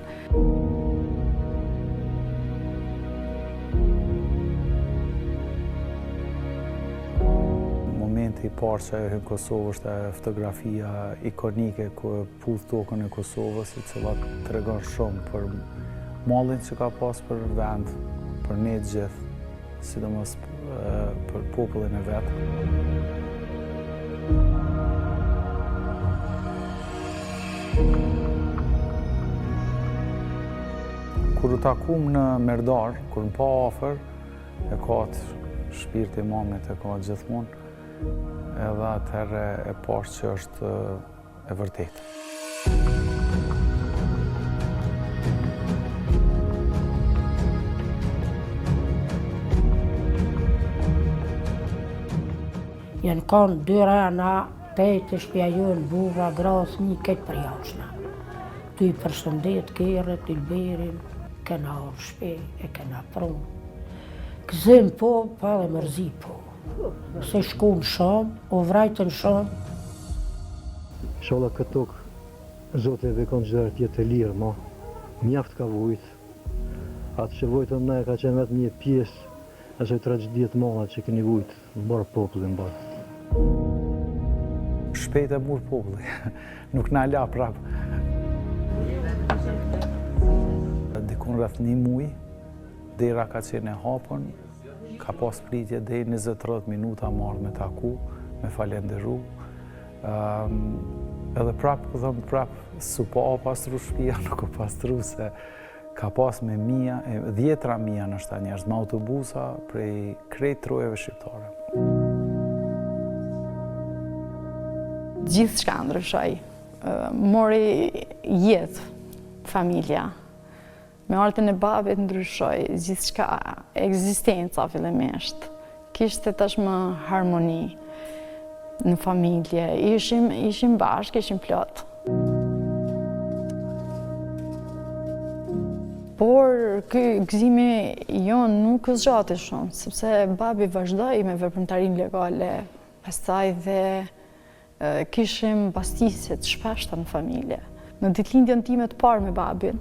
Momenti i parë që ajo në Kosovë është fotografia ikonike ku e puth tokën e Kosovës, i cila tregon shumë për mallin që ka pas për vend, për ne gjithë, sidomos për popullin e vetë. Kur u takum në Merdar, kur më pa afër, e ka të shpirti i mamit, e ka gjithmonë, edhe atëherë e pash që është e vërtetë. Janë kanë 2 rana, 8 shtëpia jonë, burra, grasë, një këtë për jashna. Ty i përshëndet Kerët, Ilberin, kena orë shpe, e kena prunë. Gëzim po, pa dhe mërzi po. Se shku në shumë, o vrajtën shumë. Shola këtë tokë, Zotë e vekon qëdherë tjetë e lirë, ma. Mjaft ka vujtë. Atë që vojtën ne ka qenë vetë një pjesë, asoj tragediet mëdha që keni vujtë, në barë popullin barë. Shpejt e murë populli, nuk na la prapë. Dikun rreth 1 muaj, dera ka qenë e hapën, ka pas pritje deri 20-30 minuta marrë me taku, me falenderu. Edhe prapë, su pa pastru shtëpia, nuk o pastru se ka pas me mija, 10 mija nështë ta njerëz, me autobusa prej krejt trojeve shqiptare. Gjithë shka ndryshoj. Mori jetë, familja. Me artën e babit ndryshoj, gjithë shka ekzistenca fillimisht. Kishte tashmë harmoni në familje. Ishim bashkë, ishim plot. Por ky gëzimi jonë nuk zgjati shumë, sepse babi vazhdoi me veprimtarinë legale, pastaj dhe kishim pastisjet shpeshta në familje. Në ditëlindjen time të parë me babin,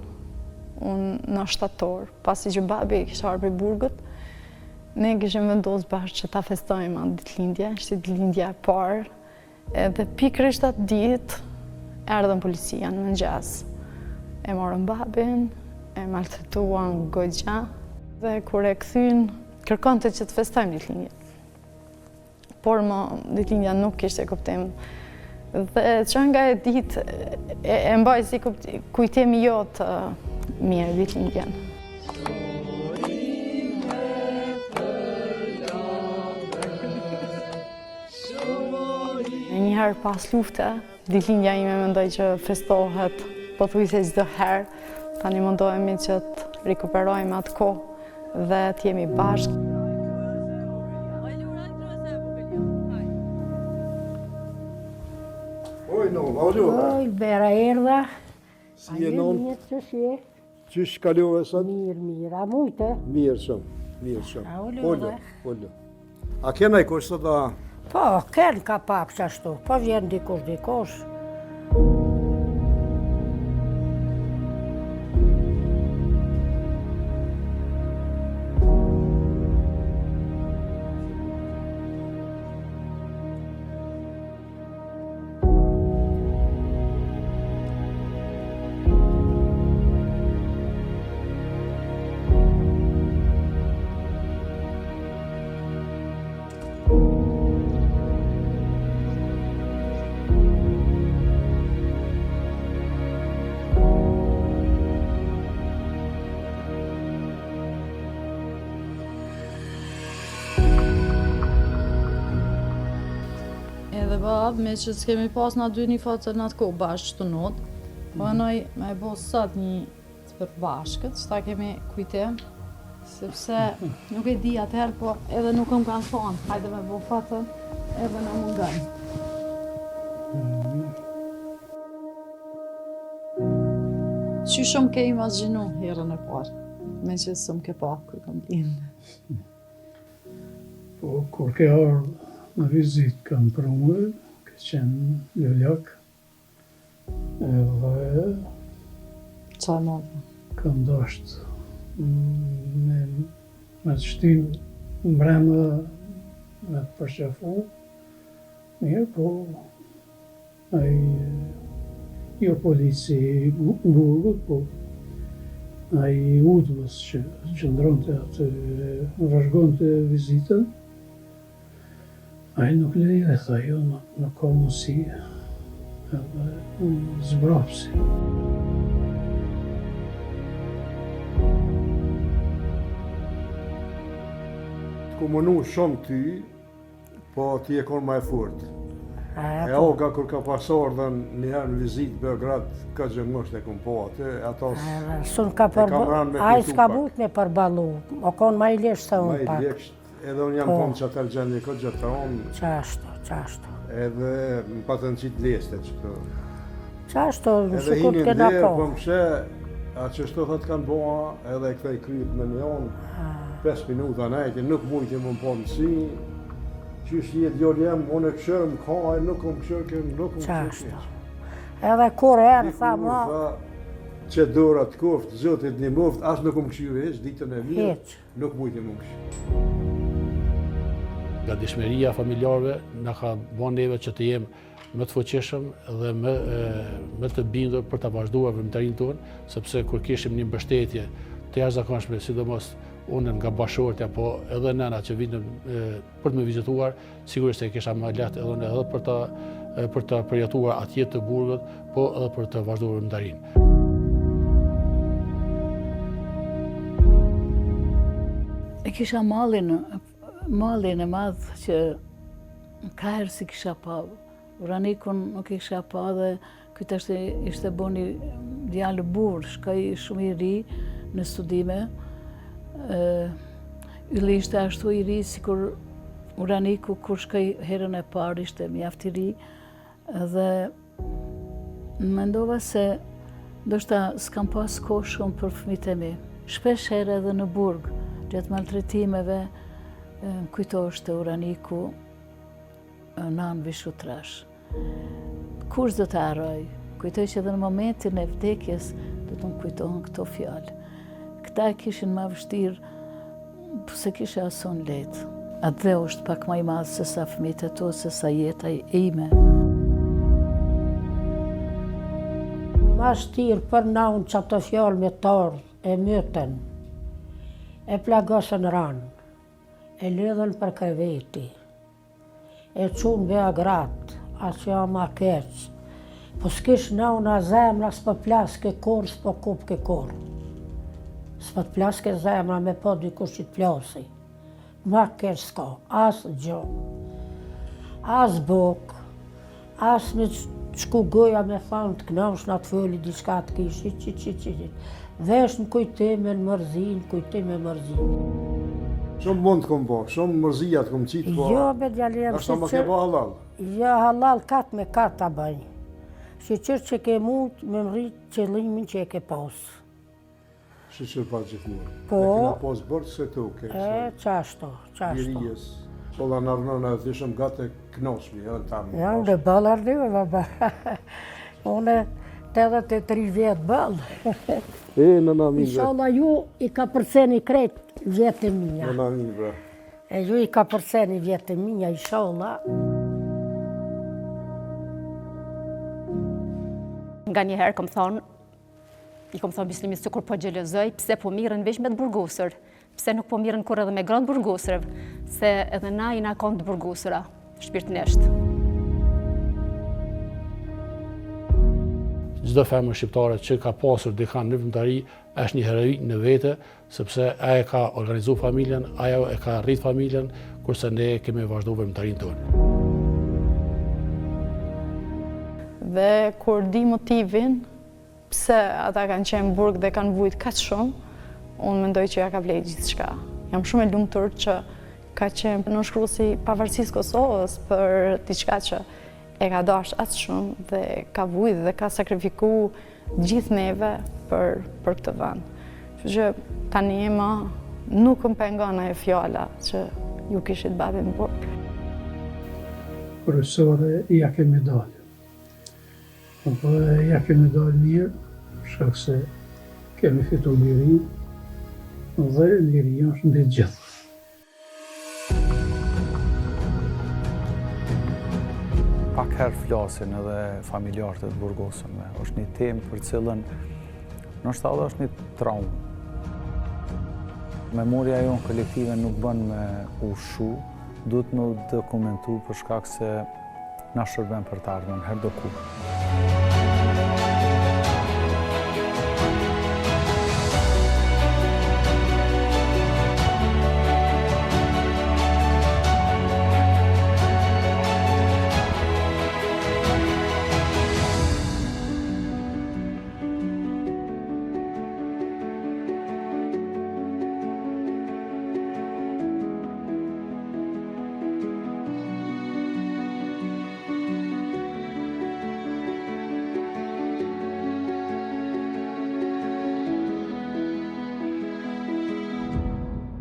unë në shtator, pasi që babi kishte ardhur prej burgut, ne kishim vendosur bashkë që ta festojmë atë ditëlindje, ishte ditëlindja e parë, edhe pikërisht atë ditë erdhën policia në mëngjes. E morën babin, e maltretuan goxha, dhe kur e kthyn, kërkonte që të festojmë ditëlindjen. Por ditëlindja nuk kishte kuptim. Dhe që nga e ditë, e mbaj si kujtimi jo të mirë ditëlindjen. Njëherë pas lufte, ditëlindja ime mendoj që festohet pothuajse çdo herë. Tani mundohemi që të rikuperojmë atë kohë dhe të jemi bashkë. Oj, bera erdha. Si e non? Qysh kalove sot? Mirë, a mujte? Mirë shumë, mirë shumë. A ullu. Ullu. A kena i kush sot a? Po, ken ka pak qashtu, po vjen dikush. Edhe bab, me që s'kemi pas na dy një fatë në atë kohë bashkë të notë, po anoj me e bo sot një të përbashkët, që ta kemi kujtem, sepse nuk e di atëherë, po edhe nuk më kanë thonë, hajde me bo fatën, edhe në mungan. Që shumë ke imazhinu herën e parë, me që së më ke pa, kër kam lindë. Po, kur ke ardhë në vizit kam prumër, ke qenë lëllak, edhe Qa mëllë? kam dasht me të shtim mbrema me të përqafu, mirë po, jo polici burgut, po ai udhës që qëndronte atë, vazhgonte vizitën, ai nuk leje, tha jo, nuk ka mundësi, edhe zbrapsi. Të komunu shumë ty, po ti e konë ma e furt. E oga kur ka pasor dhe njëherë në vizit Beograd, ka gjëngësht e kom po atë, atos Ai s'ka mujt me përbalu, o konë ma i lesht se unë pak. Ma i lesht, edhe unë jam konë që atër gjendje këtë gjëtë onë. Qashto. Edhe më patën qitë leste që të... Qashto, në edhe shukut hinin këna dhe, po. po më she, atë që shto thët kanë boa, edhe e këthej kryet me një onë, 5 minuta nejtë, nuk mujtë më po mësi, qysh jetë gjorë jam, unë e këshërë më ka, nuk më këshërë, nuk më këshërë. Edhe kur erë, tha ma... Që dora të koftë, zotit një moftë, asë nuk më këshyrë heq, ditën e mirë, nuk mujtë më këshyrë. Nga dishmeria familjarëve, në ka bon neve që të jem më të fuqishëm dhe më të bindur për të vazhduar vëmëtarin tonë, sepse kur kishim një mbështetje të jashtëzakonshme, sidomos unë nga bashortja, po edhe nëna që vinë për të më vizituar, sigurisht e kisha më lehtë edhe për të përjetuar atje të burgut, po edhe për të vazhduar vëmëtarin. E kisha mallin e madh që ka herë si kisha pa. Uranikun nuk kisha pa dhe këtë ishte bo një djalë burr, shkoj shumë i ri në studime. Ylli ishte ashtu i ri si kur Uraniku kur shkoj herën e parë ishte mjaft i ri dhe mendova se ndoshta s'kam pas kohë shumë për fëmijët e mi. Shpesh herë edhe në burg, gjatë maltretimeve, kujtohesh të Uraniku nan Vishutrash. Kush do të harroj? Kujtoj që edhe në momentin e vdekjes do të më kujtohen këto fjalë. Këta kishin më vështirë, po se kishe ason lehtë. Atë dhe është pak më i madh se sa fëmijët e tu, se sa jeta ime. Ma shtirë për naun që ato fjallë me tarë, e myten, e plagosën ranë, e lidhen për kreveti, e qunë Beograd, atë që jam a keqë, po s'kish naun a zemra, s'po plaske kur, s'po kupke kur. S'po të plaske zemra me po dikush që t'plasi. Ma keq s'ka, as gjo, as buk, as me qku goja me thanë të knosh në të fëlli diçka të kishi, qit. Vesh në kujtime në mërzin, Shumë mund të kom bo, shumë mërzia të kom qitë po. Jo, be djalem, ashtë më ke bo halal. Jo, halal kat me kat ta bëj. Shqyqër që ke mund me mrit qëllimin që e ke pas. Shqyqër pa gjithmonë. Po. E kena pas bërë se tu ke. Qashto. Birijes. Sola nërnën e të ishëm gate knoshmi, edhe tamë. Ja, në bëllar dhe, baba. Une 83 vjetë bëllë. Nëna minë. Inshallah ju i ka përceni kretë vjetë e minja. Nëna minë, bre. E ju i ka përceni vjetë e minja, inshallah. Nga njëherë kom thonë bislimit se kur po gjelëzoj, pse po mirën veç me të burgosër, pse nuk po mirën kur edhe me granë burgosërëv, se edhe na i na konë të burgosëra, shpirtënisht. Çdo femër shqiptare që ka pasur dikan në vëmëtari është një heroin në vete, sepse ajo ka organizu familjen, ajo e ka rrit familjen, kurse ne kemi vazhdu vëmëtarin tonë. Dhe kur di motivin, pse ata kanë qenë burg dhe kanë vujt kaq shumë, unë mendoj që ja ka vlejt gjithçka. Jam shumë e lumtur që ka qenë nënshkruesi pavarësisë Kosovës për diçka që e ka dash aq shumë dhe ka vujt dhe ka sakrifiku gjithë neve për këtë vend. Kështu që tani nuk më pengon ajo fjala që ju kishit babin burg. Profesore, ja kemi dalë. Po ja kemi dalë mirë, shkak se kemi fitu liri, dhe liria është mbi gjithë. Pak herë flasin edhe familjarët e të burgosënve. Është një temë për cilën nështë edhe është një traumë. Memoria jonë kolektive nuk bën me ushu, duhet me dokumentu për shkak se na shërben për të ardhmen herë do kur.